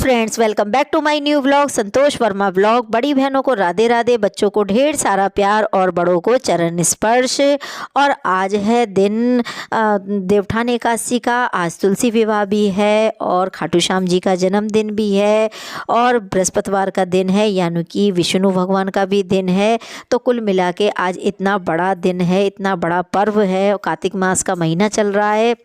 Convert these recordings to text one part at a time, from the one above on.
Friends, welcome back to my new vlog. Santosh Verma vlog. बड़ी बहनों को राधे राधे, बच्चों को ढेर सारा प्यार और बड़ों को चरण स्पर्श। और आज है दिन देवठान एकादशी का। आज तुलसी विवाह भी है और खाटू श्याम जी का जन्मदिन भी है और बृहस्पतिवार का दिन है, यानी कि विष्णु भगवान का भी दिन है। तो कुल मिला के आज इतना बड़ा दिन है, इतना बड़ा पर्व है। कार्तिक मास का महीना चल रहा है,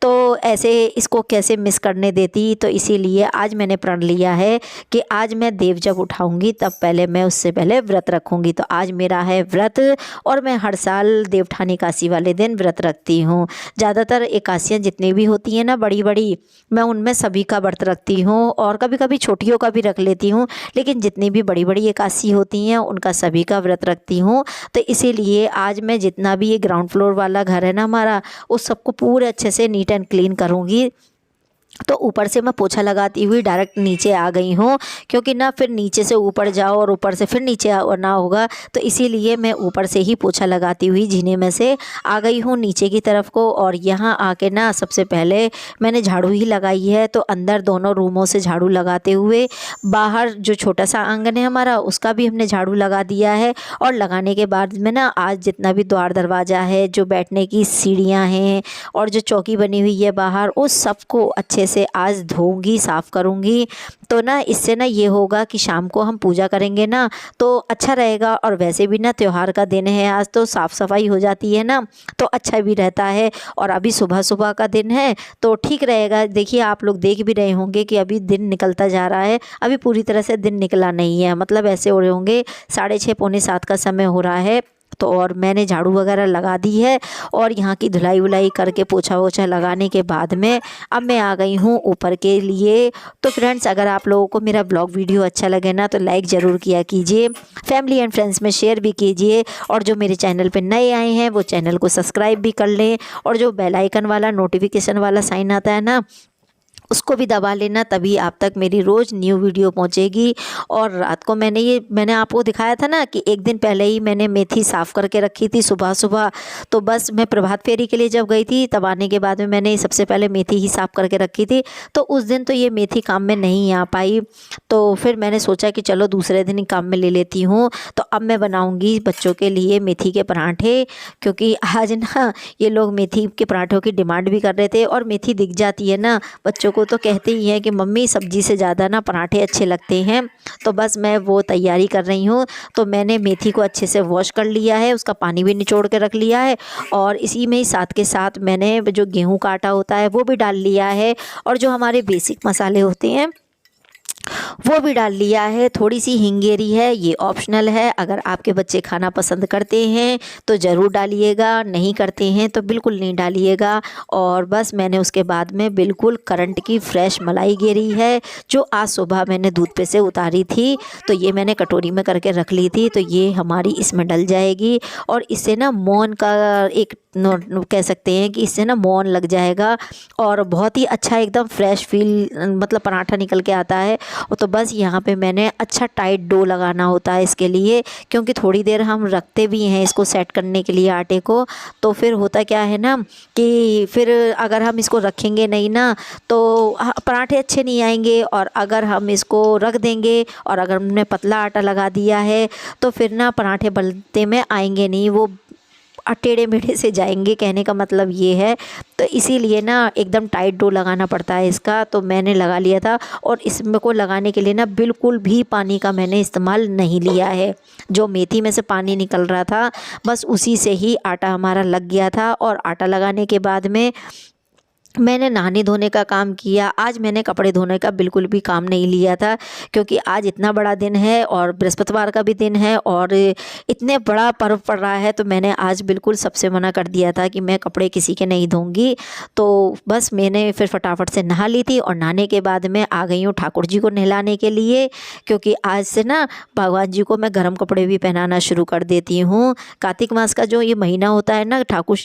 तो ऐसे इसको कैसे मिस करने देती। तो इसीलिए आज मैंने प्रण लिया है कि आज मैं देव जब उठाऊंगी तब पहले मैं उससे पहले व्रत रखूंगी। तो आज मेरा है व्रत और मैं हर साल देवठान एकादशी वाले दिन व्रत रखती हूँ। ज़्यादातर एकादशियाँ जितनी भी होती हैं ना बड़ी बड़ी, मैं उनमें सभी का व्रत रखती हूँ और कभी कभी छोटियों का भी रख लेती हूँ, लेकिन जितनी भी बड़ी बड़ी एकादशी होती हैं उनका सभी का व्रत रखती हूँ। तो इसीलिए आज मैं जितना भी ये ग्राउंड फ्लोर वाला घर है ना हमारा, उस सबको पूरे अच्छे से नीट एंड क्लीन करूँगी। तो ऊपर से मैं पोछा लगाती हुई डायरेक्ट नीचे आ गई हूँ, क्योंकि ना फिर नीचे से ऊपर जाओ और ऊपर से फिर नीचे ना होगा। तो इसीलिए मैं ऊपर से ही पोछा लगाती हुई जीने में से आ गई हूँ नीचे की तरफ को। और यहाँ आके ना सबसे पहले मैंने झाड़ू ही लगाई है। तो अंदर दोनों रूमों से झाड़ू लगाते हुए, बाहर जो छोटा सा आंगन है हमारा उसका भी हमने झाड़ू लगा दिया है। और लगाने के बाद में ना आज जितना भी द्वार दरवाज़ा है, जो बैठने की सीढ़ियाँ हैं और जो चौकी बनी हुई है बाहर, उस सबको अच्छे से आज धोऊंगी, साफ़ करूंगी। तो ना इससे ना ये होगा कि शाम को हम पूजा करेंगे ना तो अच्छा रहेगा। और वैसे भी ना त्यौहार का दिन है आज, तो साफ़ सफाई हो जाती है ना तो अच्छा भी रहता है। और अभी सुबह सुबह का दिन है तो ठीक रहेगा। देखिए आप लोग देख भी रहे होंगे कि अभी दिन निकलता जा रहा है, अभी पूरी तरह से दिन निकला नहीं है। मतलब ऐसे हो रहे होंगे 6:30 पौने 7 का समय हो रहा है। तो और मैंने झाड़ू वगैरह लगा दी है और यहाँ की धुलाई वुलाई करके पोछा वोछा लगाने के बाद में अब मैं आ गई हूँ ऊपर के लिए। तो फ्रेंड्स, अगर आप लोगों को मेरा ब्लॉग वीडियो अच्छा लगे ना तो लाइक ज़रूर किया कीजिए, फैमिली एंड फ्रेंड्स में शेयर भी कीजिए। और जो मेरे चैनल पे नए आए हैं वो चैनल को सब्सक्राइब भी कर लें और जो बेल आइकन वाला नोटिफिकेशन वाला साइन आता है ना उसको भी दबा लेना, तभी आप तक मेरी रोज़ न्यू वीडियो पहुंचेगी। और रात को मैंने आपको दिखाया था ना कि एक दिन पहले ही मैंने मेथी साफ़ करके रखी थी सुबह सुबह। तो बस मैं प्रभात फेरी के लिए जब गई थी तब आने के बाद में मैंने सबसे पहले मेथी ही साफ़ करके रखी थी। तो उस दिन तो ये मेथी काम में नहीं आ पाई, तो फिर मैंने सोचा कि चलो दूसरे दिन ही काम में ले लेती हूँ। तो अब मैं बनाऊँगी बच्चों के लिए मेथी के पराठे, क्योंकि आज ना ये लोग मेथी के पराठों की डिमांड भी कर रहे थे। और मेथी दिख जाती है ना बच्चों को तो कहते ही हैं कि मम्मी सब्जी से ज़्यादा ना पराठे अच्छे लगते हैं। तो बस मैं वो तैयारी कर रही हूँ। तो मैंने मेथी को अच्छे से वॉश कर लिया है, उसका पानी भी निचोड़ के रख लिया है। और इसी में ही साथ के साथ मैंने जो गेहूं का आटा होता है वो भी डाल लिया है और जो हमारे बेसिक मसाले होते हैं वो भी डाल लिया है। थोड़ी सी हिंगेरी है, ये ऑप्शनल है। अगर आपके बच्चे खाना पसंद करते हैं तो ज़रूर डालिएगा, नहीं करते हैं तो बिल्कुल नहीं डालिएगा। और बस मैंने उसके बाद में बिल्कुल करंट की फ्रेश मलाई गेरी है, जो आज सुबह मैंने दूध पे से उतारी थी। तो ये मैंने कटोरी में करके रख ली थी, तो ये हमारी इसमें डल जाएगी। और इससे ना मौन का एक कह सकते हैं कि इससे ना मौन लग जाएगा और बहुत ही अच्छा एकदम फ्रेश फील मतलब पराठा निकल के आता है। तो बस यहाँ पे मैंने अच्छा टाइट डो लगाना होता है इसके लिए, क्योंकि थोड़ी देर हम रखते भी हैं इसको सेट करने के लिए आटे को। तो फिर होता क्या है ना कि फिर अगर हम इसको रखेंगे नहीं ना तो पराठे अच्छे नहीं आएंगे। और अगर हम इसको रख देंगे और अगर हमने पतला आटा लगा दिया है तो फिर ना पराठे बनते में आएंगे नहीं, वो टेढ़े मेढ़े से जाएंगे, कहने का मतलब ये है। तो इसीलिए ना एकदम टाइट डो लगाना पड़ता है इसका। तो मैंने लगा लिया था और इसमें को लगाने के लिए ना बिल्कुल भी पानी का मैंने इस्तेमाल नहीं लिया है। जो मेथी में से पानी निकल रहा था बस उसी से ही आटा हमारा लग गया था। और आटा लगाने के बाद में मैंने नहाने धोने का काम किया। आज मैंने कपड़े धोने का बिल्कुल भी काम नहीं लिया था, क्योंकि आज इतना बड़ा दिन है और बृहस्पतिवार का भी दिन है और इतने बड़ा पर्व पड़ रहा है। तो मैंने आज बिल्कुल सबसे मना कर दिया था कि मैं कपड़े किसी के नहीं धोऊंगी। तो बस मैंने फिर फटाफट से नहा ली थी और नहाने के बाद मैं आ गई हूँ ठाकुर जी को नहलाने के लिए, क्योंकि आज से ना भगवान जी को मैं गर्म कपड़े भी पहनाना शुरू कर देती हूँ। कार्तिक मास का जो ये महीना होता है ना, ठाकुर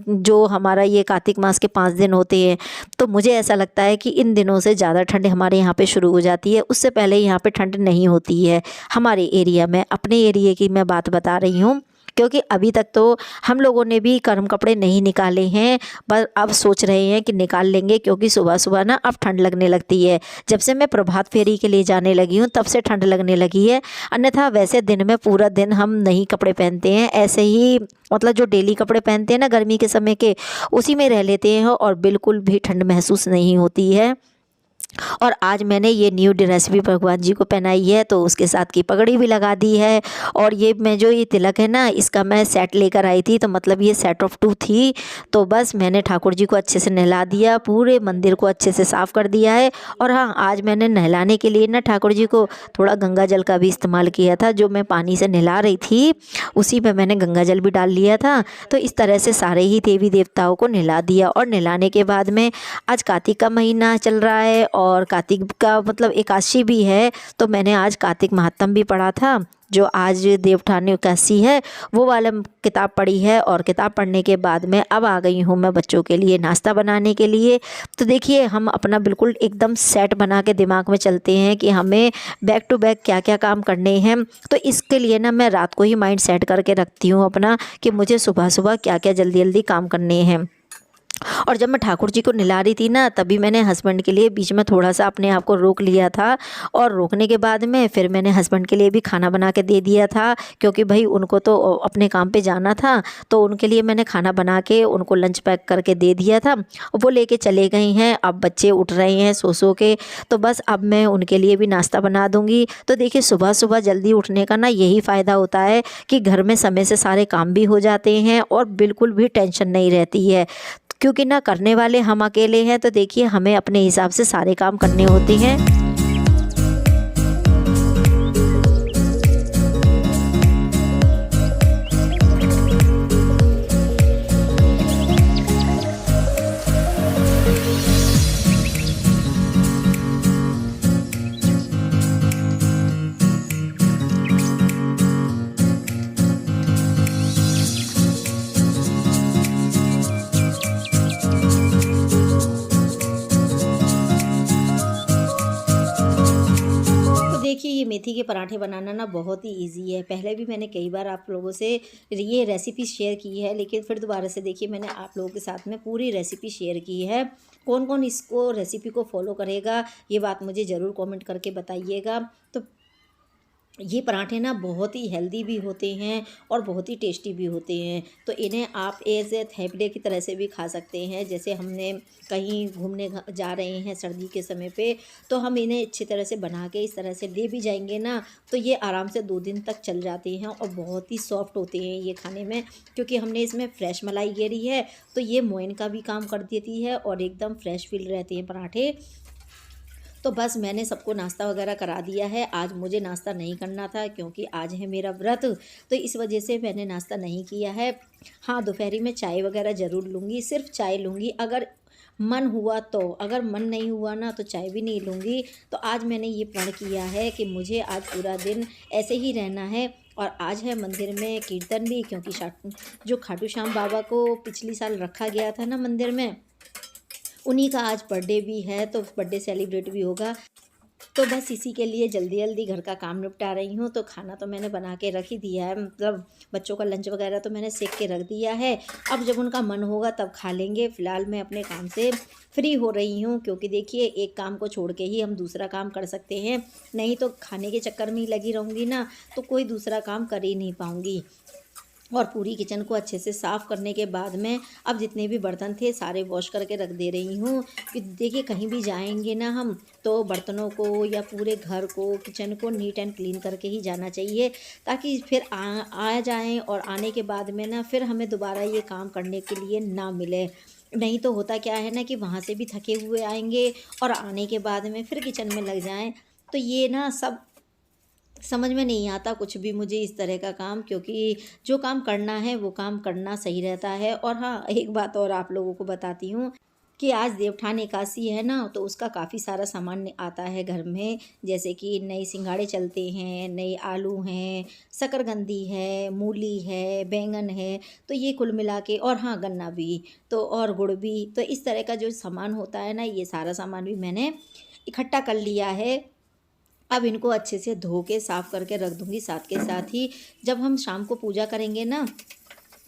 जो हमारा ये कार्तिक मास के 5 दिन होते हैं, तो मुझे ऐसा लगता है कि इन दिनों से ज़्यादा ठंड हमारे यहाँ पे शुरू हो जाती है। उससे पहले यहाँ पे ठंड नहीं होती है हमारे एरिया में। अपने एरिया की मैं बात बता रही हूँ, क्योंकि अभी तक तो हम लोगों ने भी गर्म कपड़े नहीं निकाले हैं, पर अब सोच रहे हैं कि निकाल लेंगे, क्योंकि सुबह सुबह ना अब ठंड लगने लगती है। जब से मैं प्रभात फेरी के लिए जाने लगी हूँ तब से ठंड लगने लगी है। अन्यथा वैसे दिन में पूरा दिन हम नहीं कपड़े पहनते हैं, ऐसे ही मतलब जो डेली कपड़े पहनते हैं ना गर्मी के समय के, उसी में रह लेते हैं और बिल्कुल भी ठंड महसूस नहीं होती है। और आज मैंने ये न्यू ड्रेस भी भगवान जी को पहनाई है, तो उसके साथ की पगड़ी भी लगा दी है। और ये मैं जो ये तिलक है ना, इसका मैं सेट लेकर आई थी, तो मतलब ये सेट ऑफ 2 थी। तो बस मैंने ठाकुर जी को अच्छे से नहला दिया, पूरे मंदिर को अच्छे से साफ़ कर दिया है। और हाँ, आज मैंने नहलाने के लिए ना ठाकुर जी को थोड़ा गंगा जल का भी इस्तेमाल किया था। जो मैं पानी से नहला रही थी उसी में मैंने गंगा जल भी डाल लिया था। तो इस तरह से सारे ही देवी देवताओं को नहला दिया। और नहलाने के बाद में आज कार्तिक का महीना चल रहा है और कार्तिक का मतलब एकादशी भी है, तो मैंने आज कार्तिक महात्म भी पढ़ा था। जो आज देवउठान एकादशी है वो वाला किताब पढ़ी है। और किताब पढ़ने के बाद में अब आ गई हूँ मैं बच्चों के लिए नाश्ता बनाने के लिए। तो देखिए, हम अपना बिल्कुल एकदम सेट बना के दिमाग में चलते हैं कि हमें बैक टू बैक क्या क्या काम करने हैं। तो इसके लिए ना मैं रात को ही माइंड सेट करके रखती हूँ अपना, कि मुझे सुबह सुबह क्या क्या जल्दी जल्दी काम करने हैं। और जब मैं ठाकुर जी को नहला रही थी ना, तभी मैंने हस्बैंड के लिए बीच में थोड़ा सा अपने आप को रोक लिया था। और रोकने के बाद में फिर मैंने हस्बैंड के लिए भी खाना बना के दे दिया था, क्योंकि भाई उनको तो अपने काम पे जाना था। तो उनके लिए मैंने खाना बना के उनको लंच पैक करके दे दिया था। वो लेके चले गए हैं। अब बच्चे उठ रहे हैं सो के, तो बस अब मैं उनके लिए भी नाश्ता बना दूँगी। तो देखिए, सुबह सुबह जल्दी उठने का ना यही फ़ायदा होता है कि घर में समय से सारे काम भी हो जाते हैं और बिल्कुल भी टेंशन नहीं रहती है। क्योंकि ना करने वाले हम अकेले हैं, तो देखिए हमें अपने हिसाब से सारे काम करने होते हैं। तो देखिए, ये मेथी के पराठे बनाना ना बहुत ही इजी है। पहले भी मैंने कई बार आप लोगों से ये रेसिपी शेयर की है, लेकिन फिर दोबारा से देखिए मैंने आप लोगों के साथ में पूरी रेसिपी शेयर की है। कौन कौन इसको रेसिपी को फॉलो करेगा, ये बात मुझे ज़रूर कमेंट करके बताइएगा। तो ये पराठे ना बहुत ही हेल्दी भी होते हैं और बहुत ही टेस्टी भी होते हैं। तो इन्हें आप एज ए थैपले की तरह से भी खा सकते हैं। जैसे हमने कहीं घूमने जा रहे हैं सर्दी के समय पे, तो हम इन्हें अच्छी तरह से बना के इस तरह से ले भी जाएंगे ना, तो ये आराम से 2 दिन तक चल जाते हैं और बहुत ही सॉफ्ट होते हैं ये खाने में। क्योंकि हमने इसमें फ्रेश मलाई घेरी है, तो ये मोइन का भी काम कर देती है और एकदम फ्रेश फील रहते हैं पराठे। तो बस मैंने सबको नाश्ता वगैरह करा दिया है। आज मुझे नाश्ता नहीं करना था, क्योंकि आज है मेरा व्रत, तो इस वजह से मैंने नाश्ता नहीं किया है। हाँ, दोपहरी में चाय वगैरह ज़रूर लूँगी, सिर्फ चाय लूँगी अगर मन हुआ तो। अगर मन नहीं हुआ ना तो चाय भी नहीं लूँगी। तो आज मैंने ये प्रण किया है कि मुझे आज पूरा दिन ऐसे ही रहना है। और आज है मंदिर में कीर्तन भी, क्योंकि जो खाटू श्याम बाबा को पिछली साल रखा गया था ना मंदिर में, उन्हीं का आज बर्थडे भी है, तो बर्थडे सेलिब्रेट भी होगा। तो बस इसी के लिए जल्दी जल्दी घर का काम निपटा रही हूँ। तो खाना तो मैंने बना के रख ही दिया है, मतलब बच्चों का लंच वगैरह तो मैंने सेक के रख दिया है। अब जब उनका मन होगा तब खा लेंगे। फ़िलहाल मैं अपने काम से फ्री हो रही हूँ, क्योंकि देखिए एक काम को छोड़ के ही हम दूसरा काम कर सकते हैं। नहीं तो खाने के चक्कर में ही लगी रहूँगी ना, तो कोई दूसरा काम कर ही नहीं पाऊँगी। और पूरी किचन को अच्छे से साफ़ करने के बाद में अब जितने भी बर्तन थे सारे वॉश करके रख दे रही हूँ। कि देखिए, कहीं भी जाएंगे ना हम, तो बर्तनों को या पूरे घर को, किचन को नीट एंड क्लीन करके ही जाना चाहिए, ताकि फिर आ जाएं और आने के बाद में ना फिर हमें दोबारा ये काम करने के लिए ना मिले। नहीं तो होता क्या है ना कि वहाँ से भी थके हुए आएंगे और आने के बाद में फिर किचन में लग जाएं। तो ये ना सब समझ में नहीं आता कुछ भी मुझे इस तरह का काम, क्योंकि जो काम करना है वो काम करना सही रहता है। और हाँ, एक बात और आप लोगों को बताती हूँ कि आज देवउठान एकादशी है ना, तो उसका काफ़ी सारा सामान आता है घर में। जैसे कि नए सिंघाड़े चलते हैं, नए आलू हैं, शकरकंदी है, मूली है, बैंगन है, तो ये कुल मिला के, और हाँ गन्ना भी, तो और गुड़ भी। तो इस तरह का जो सामान होता है ना, ये सारा सामान भी मैंने इकट्ठा कर लिया है। अब इनको अच्छे से धो के साफ़ करके रख दूँगी। साथ के साथ ही जब हम शाम को पूजा करेंगे ना,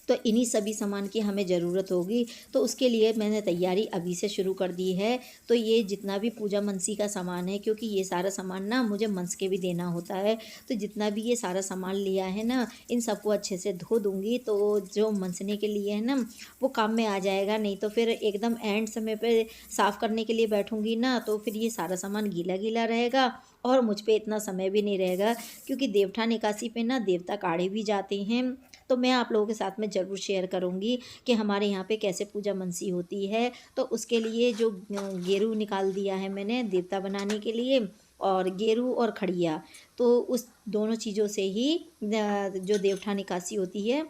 तो इन्हीं सभी सामान की हमें ज़रूरत होगी। तो उसके लिए मैंने तैयारी अभी से शुरू कर दी है। तो ये जितना भी पूजा मनसी का सामान है, क्योंकि ये सारा सामान ना मुझे मनस के भी देना होता है, तो जितना भी ये सारा सामान लिया है ना, इन सबको अच्छे से धो दूँगी। तो जो मनसने के लिए है ना, वो काम में आ जाएगा। नहीं तो फिर एकदम एंड समय पे साफ़ करने के लिए बैठूँगी ना, तो फिर ये सारा सामान गीला-गीला रहेगा और मुझ पे इतना समय भी नहीं रहेगा, क्योंकि देवउठान एकादशी पे ना देवता काढ़े भी जाते हैं। तो मैं आप लोगों के साथ में ज़रूर शेयर करूँगी कि हमारे यहाँ पे कैसे पूजा मनसी होती है। तो उसके लिए जो गेरू निकाल दिया है मैंने देवता बनाने के लिए, और गेरू और खड़िया, तो उस दोनों चीज़ों से ही जो देवउठान एकादशी होती है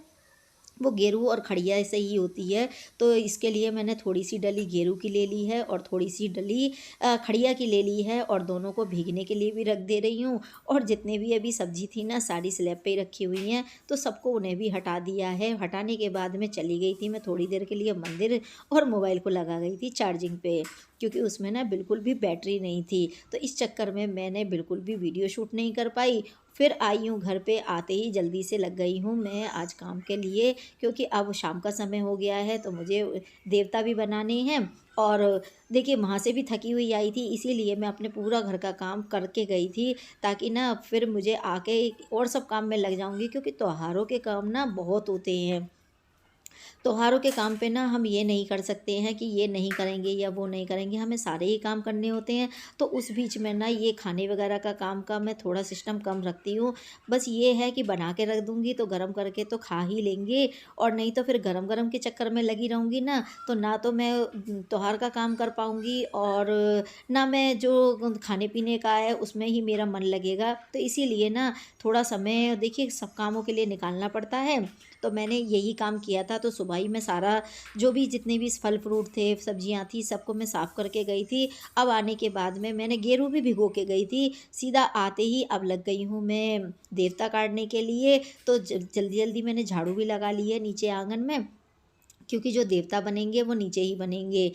वो गेरू और खड़िया से ही होती है। तो इसके लिए मैंने थोड़ी-सी डली गेरू की ले ली है और थोड़ी-सी डली खड़िया की ले ली है, और दोनों को भीगने के लिए भी रख दे रही हूँ। और जितने भी अभी सब्ज़ी थी ना, सारी स्लैब पे ही रखी हुई हैं, तो सबको उन्हें भी हटा दिया है। हटाने के बाद में चली गई थी मैं थोड़ी देर के लिए मंदिर, और मोबाइल को लगा गई थी चार्जिंग पे, क्योंकि उसमें ना बिल्कुल भी बैटरी नहीं थी। तो इस चक्कर में मैंने बिल्कुल भी वीडियो शूट नहीं कर पाई। फिर आई हूँ घर पे, आते ही जल्दी से लग गई हूँ मैं आज काम के लिए, क्योंकि अब शाम का समय हो गया है, तो मुझे देवता भी बनाने हैं। और देखिए वहाँ से भी थकी हुई आई थी, इसीलिए मैं अपने पूरा घर का काम करके गई थी, ताकि ना फिर मुझे आके और सब काम में लग जाऊँगी, क्योंकि त्योहारों के काम ना बहुत होते हैं। त्योहारों के काम पे ना हम ये नहीं कर सकते हैं कि ये नहीं करेंगे या वो नहीं करेंगे, हमें सारे ही काम करने होते हैं। तो उस बीच में ना ये खाने वगैरह का काम का मैं थोड़ा सिस्टम कम रखती हूँ। बस ये है कि बना के रख दूँगी तो गरम करके तो खा ही लेंगे, और नहीं तो फिर गरम-गरम के चक्कर में लगी रहूँगी ना तो मैं त्योहार का काम कर पाऊँगी, और ना मैं जो खाने-पीने का है उसमें ही मेरा मन लगेगा। तो इसीलिए ना थोड़ा समय देखिए सब कामों के लिए निकालना पड़ता है। तो मैंने यही काम किया था। तो सुबह ही मैं सारा जो भी जितने भी फल फ्रूट थे, सब्जियां थी, सबको मैं साफ़ करके गई थी। अब आने के बाद में मैंने गेरू भी भिगो के गई थी। सीधा आते ही अब लग गई हूँ मैं देवता काटने के लिए। तो जल्दी-जल्दी मैंने झाड़ू भी लगा ली है नीचे आँगन में, क्योंकि जो देवता बनेंगे वो नीचे ही बनेंगे।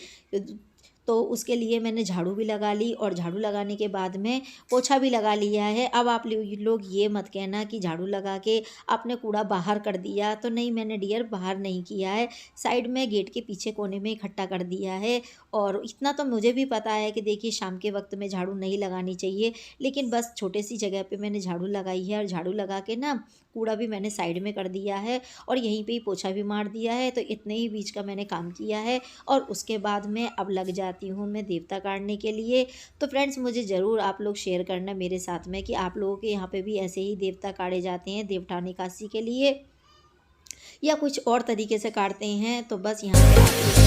तो उसके लिए मैंने झाड़ू भी लगा ली, और झाड़ू लगाने के बाद में पोछा भी लगा लिया है। अब आप लोग ये मत कहना कि झाड़ू लगा के आपने कूड़ा बाहर कर दिया, तो नहीं, मैंने डियर बाहर नहीं किया है, साइड में गेट के पीछे कोने में इकट्ठा कर दिया है। और इतना तो मुझे भी पता है कि देखिए शाम के वक्त में झाड़ू नहीं लगानी चाहिए, लेकिन बस छोटे सी जगह पे मैंने झाड़ू लगाई है, और झाड़ू लगा के ना कूड़ा भी मैंने साइड में कर दिया है, और यहीं पे ही पोछा भी मार दिया है। तो इतने ही बीच का मैंने काम किया है, और उसके बाद में अब लग जाती हूँ मैं देवता काटने के लिए। तो फ्रेंड्स, मुझे ज़रूर आप लोग शेयर करना मेरे साथ में कि आप लोगों के यहाँ पे भी ऐसे ही देवता काटे जाते हैं देवउठान एकादशी के लिए, या कुछ और तरीके से काटते हैं। तो बस यहाँ पे आप लोग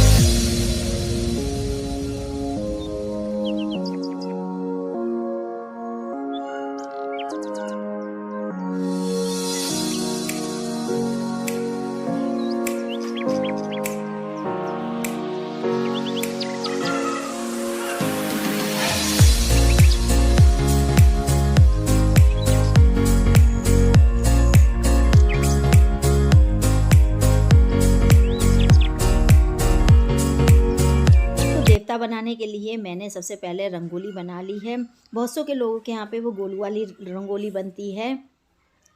देवता बनाने के लिए मैंने सबसे पहले रंगोली बना ली है। बहुत सौ के लोगों के यहाँ पे वो गोल वाली रंगोली बनती है,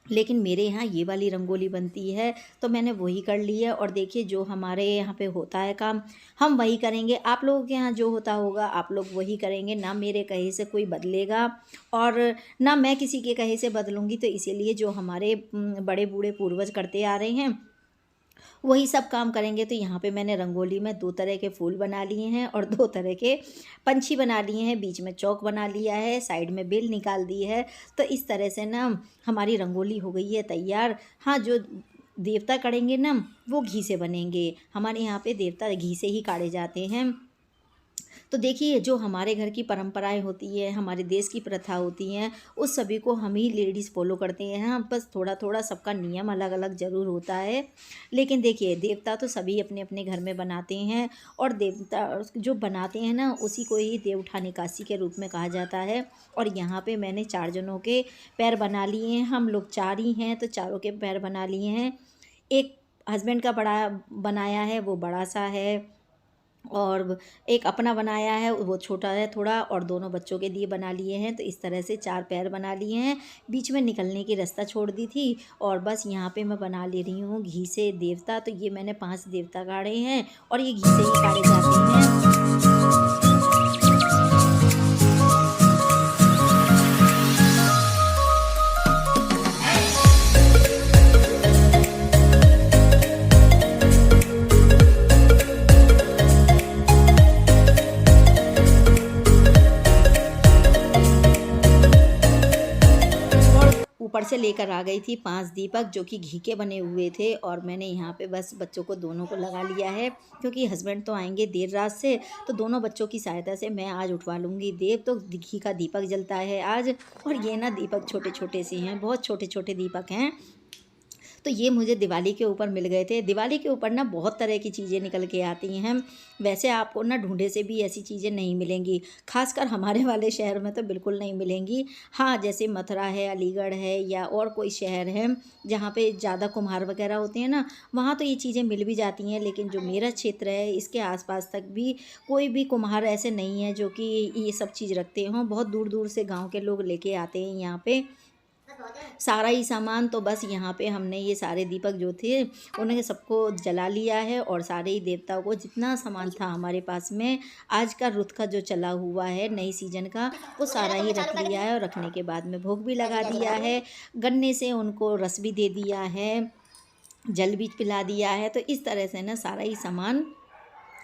लेकिन मेरे यहाँ ये वाली रंगोली बनती है। तो मैंने वही कर ली है, और देखिए जो हमारे यहाँ पे होता है काम हम वही करेंगे। आप लोगों के यहाँ जो होता होगा आप लोग वही करेंगे, ना मेरे कहे से कोई बदलेगा, और ना मैं किसी के कहे से बदलूँगी। तो इसीलिए जो हमारे बड़े बूढ़े पूर्वज करते आ रहे हैं वही सब काम करेंगे। तो यहाँ पे मैंने रंगोली में 2 तरह के फूल बना लिए हैं, और 2 तरह के पंछी बना लिए हैं, बीच में चौक बना लिया है, साइड में बेल निकाल दी है। तो इस तरह से ना हमारी रंगोली हो गई है तैयार। हाँ, जो देवता करेंगे ना वो घी से बनेंगे। हमारे यहाँ पे देवता घी से ही काढ़े जाते हैं। तो देखिए जो हमारे घर की परंपराएं होती है, हमारे देश की प्रथा होती हैं, उस सभी को हम ही लेडीज़ फॉलो करते हैं। हाँ, बस थोड़ा थोड़ा सबका नियम अलग अलग ज़रूर होता है, लेकिन देखिए देवता तो सभी अपने अपने घर में बनाते हैं, और देवता जो बनाते हैं ना उसी को ही देवउठान एकादशी के रूप में कहा जाता है। और यहाँ पे मैंने 4 जनों के पैर बना लिए हैं। हम लोग 4 ही हैं, तो चारों के पैर बना लिए हैं। एक हस्बैंड का बड़ा बनाया है, वो बड़ा सा है, और एक अपना बनाया है, वो छोटा है थोड़ा, और दोनों बच्चों के लिए बना लिए हैं। तो इस तरह से 4 पैर बना लिए हैं। बीच में निकलने की रास्ता छोड़ दी थी। और बस यहाँ पे मैं बना ले रही हूँ घी से देवता। तो ये मैंने 5 देवता गाड़े हैं और ये घी से ही गाड़े जाते हैं। ऊपर से लेकर आ गई थी 5 दीपक जो कि घी के बने हुए थे, और मैंने यहाँ पे बस बच्चों को दोनों को लगा लिया है, क्योंकि हस्बैंड तो आएंगे देर रात से। तो दोनों बच्चों की सहायता से मैं आज उठवा लूँगी देव। तो घी का दीपक जलता है आज। और ये ना दीपक छोटे छोटे से हैं, बहुत छोटे छोटे दीपक हैं। तो ये मुझे दिवाली के ऊपर मिल गए थे। दिवाली के ऊपर ना बहुत तरह की चीज़ें निकल के आती हैं। वैसे आपको ना ढूंढे से भी ऐसी चीज़ें नहीं मिलेंगी, खासकर हमारे वाले शहर में तो बिल्कुल नहीं मिलेंगी। हाँ, जैसे मथुरा है, अलीगढ़ है, या और कोई शहर है जहाँ पे ज़्यादा कुम्हार वगैरह होते हैं ना, वहाँ तो ये चीज़ें मिल भी जाती हैं। लेकिन जो मेरा क्षेत्र है इसके आसपास तक भी कोई भी कुम्हार ऐसे नहीं है जो कि ये सब चीज़ रखते हों। बहुत दूर दूर से गाँव के लोग लेके आते हैं यहाँ पे सारा ही सामान। तो बस यहाँ पे हमने ये सारे दीपक जो थे उन्हें सबको जला लिया है, और सारे ही देवताओं को जितना सामान था हमारे पास में आज का रुत का जो चला हुआ है नई सीजन का, वो सारा ही रख लिया है। और रखने के बाद में भोग भी लगा दिया है, गन्ने से उनको रस भी दे दिया है, जल भी पिला दिया है। तो इस तरह से ना सारा ही सामान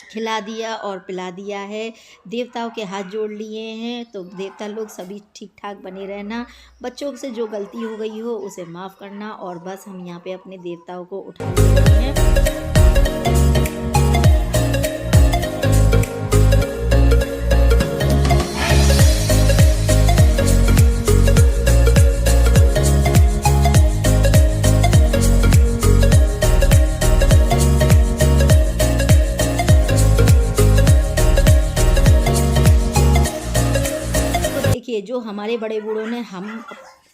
खिला दिया और पिला दिया है। देवताओं के हाथ जोड़ लिए हैं। तो देवता लोग सभी ठीक ठाक बने रहना, बच्चों से जो गलती हो गई हो उसे माफ़ करना। और बस हम यहाँ पे अपने देवताओं को उठा ले रहे हैं। तो देखिए, जो हमारे बड़े बूढ़ों ने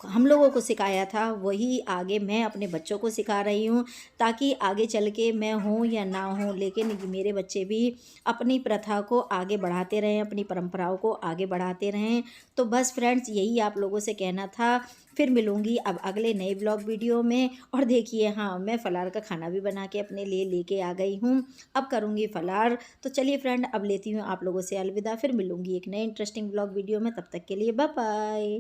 हम लोगों को सिखाया था वही आगे मैं अपने बच्चों को सिखा रही हूँ, ताकि आगे चल के मैं हूँ या ना हूँ, लेकिन मेरे बच्चे भी अपनी प्रथा को आगे बढ़ाते रहें, अपनी परंपराओं को आगे बढ़ाते रहें। तो बस फ्रेंड्स, यही आप लोगों से कहना था। फिर मिलूँगी अब अगले नए ब्लॉग वीडियो में। और देखिए, हाँ, मैं फ़लार का खाना भी बना के अपने लिए लेके आ गई हूँ। अब करूँगी फ़लार। तो चलिए फ्रेंड, अब लेती हूँ आप लोगों से अलविदा। फिर मिलूँगी एक नए इंटरेस्टिंग ब्लॉग वीडियो में। तब तक के लिए बाय बाय।